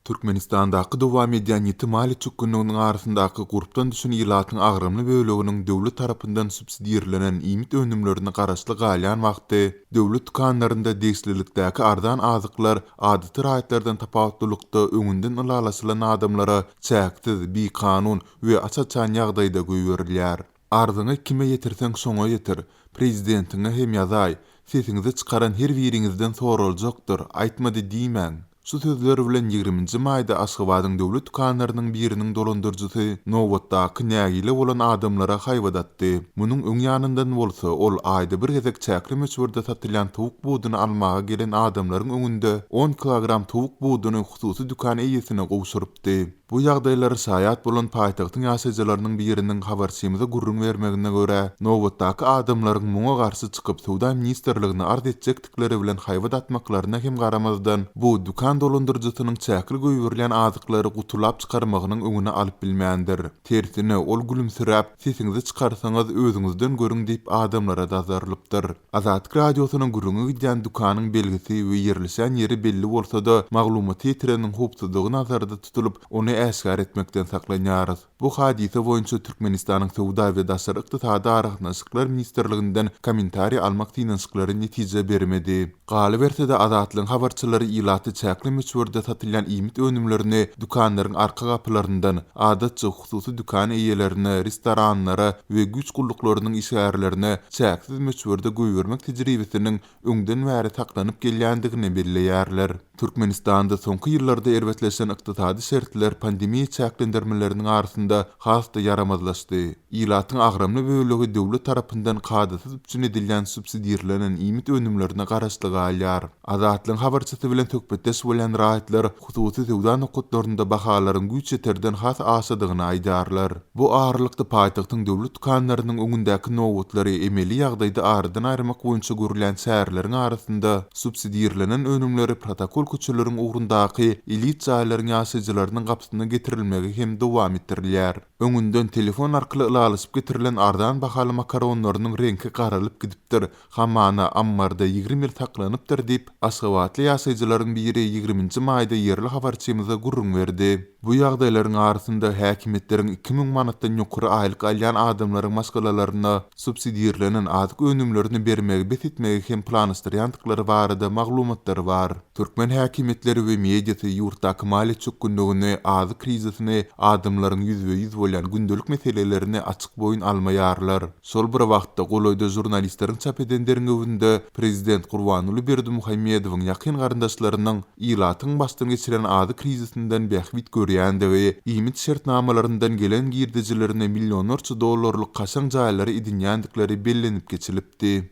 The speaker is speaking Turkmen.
Türkmenistandaky dowam edýän ýeti mali çökünliginiň arasyndaky gurupdan düşen ýylatyň agrymly böleginiň döwlet tarapyndan subsidiýerlenen iýmit önümlerini garaşly galýan wagty döwlet dukanlarynda degslilikdäki ardan azyklar adaty raýatlardan tapawutlylykda öňünden ylalasylan adamlara çäktiz, kanun we açaçan ýagdaýda goýberilýär. Arzyňy kime ýetirseň şoňa ýetir. Prezidentiňe hem ýazay, sesiňizi çykaran her biriňizden soruljakdyr. Aýtmady diýmäň. Şu sözler bilen 20-nji maýda Aşgabatyň döwlet dukanlarynyň biriniň dolandyrjysy Nowatdaky nägile bolan adamlara haýwadatdy. Munyň öň ýanyndan bolsa, ol aýda bir gezek çäkli möçberde satylan tawuk buduny almaga gelen adamlaryň öňünde 10 kilogram tawuk buduny hususy dukan eýesine gowşurypdy. Bu ýagdaýlary saýat bolan paýtagtyň ýaşaýjylarynyň biriniň habarçymyza gurrun bermegine görä, Nowatdaky adamlaryň muňa garşy çykyp Sowda ministrligine arz etjekdikleri bilen haýwadatmaklaryna hem garamazdan bu dukan dolandyrjysynyň çäkli goýberilýän azyklary gutulap çykarmagynyň öňüne alyp bilmändir. Tersine ol gülümsiräp, sesiňizi çykarsaňyz özüňizden görüň diýip adamlara dazarylypdyr. Azatlyk radiosynyň gurrunu gidýän dukanyň belgisi we ýerleşen ýeri belli bolsa-da, maglumaty ýetireniň howpsuzlygy nazarda tutulup, ony äsgär etmekden saklanýarys. Bu hadise boýunça Türkmenistanyň Sowda we Daşary ykdysady araşdyrmalar ministrliginden kommentariýa almak diýençiklere netije bermedi. Galy berse-de azatlygyň habarçylary ýylaty çäkli möçberde satylýan iýmit önümlerini dukanlaryň arka gapylaryndan adatça hususy dukan eýelerine, restoranlara we güç gullyklarynyň işgärlerine çäksiz möçberde goýbermek tejribesiniň öňden bäri taklanyp gelýändigini belleýärler. Türkmenistanda soňky ýyllarda erbetleşen ykdysady şertler pandemiýa çäklendirmeleriniň arasynda hasda yaramazlaşdy. Ýylatyň agrymly bölegi döwlet tarapyndan kadasyz üçin edilýän subsidiýerlenen iýmit önümlerine garaşly galýar. Azatlygyň habarçysy bilen tökbetdeş bolan raýatlar hususy Sowda nokatlarynda bahalaryň güç ýeterden has aşadygyny aýdarlar. Bu ağırlykda paýtagtyň döwlet dukanlarynyň öňündäki nowatlary emeli ýagdaýda aradan aýrymak boýunça görülen şäherleriň arasynda subsidiýerlenen önümleri protokol köçeleriň ugrundaky elit jaýlaryň ýaşaýjylarynyň gapysyna getirilmegi hem dowam etdirilýär. Öňünden telefon arkaly ylanyp getirilen ardan bahaly makaronlarynyň rengi garalyp gidipdir. Hammana ammarda 20 ýyl saklanypdyr diýip Aşgabatly ýaşaýjylaryň biri 20-nji maýda ýerli habarçymyza gurrun berdi. Bu ýagdaýlaryň arasynda häkimetleriň 2000 manatdan ýokary aýlyk alýan adamlaryň maskalalarına subsidiýerlenen azyk önümlerini bermegi betitmegi hem planlaşdyrýandyklary barada maglumatlar bar. Türkmen häkimetleri we mediasy ýurtdaky mali çökünligini, azyk krizisini, adamlaryň ýüzbe-ýüz bolan gündelik meselelerini açyk boýun almaýarlar. Şol bir wagtda goloýda jurnalistleriň çap edenderiň öwünde prezident Gurbanuly Berdimuhammedowyň ýakyn garyndaşlarynyň ýylatyň başdan geçiren azyk krizisinden bähbit görýändigi, iýmit şertnamalарyndan gelen girdijilerine millionlarça dollarlyk kaşaň jaýlary edinýändikleri bellenip geçilipdi.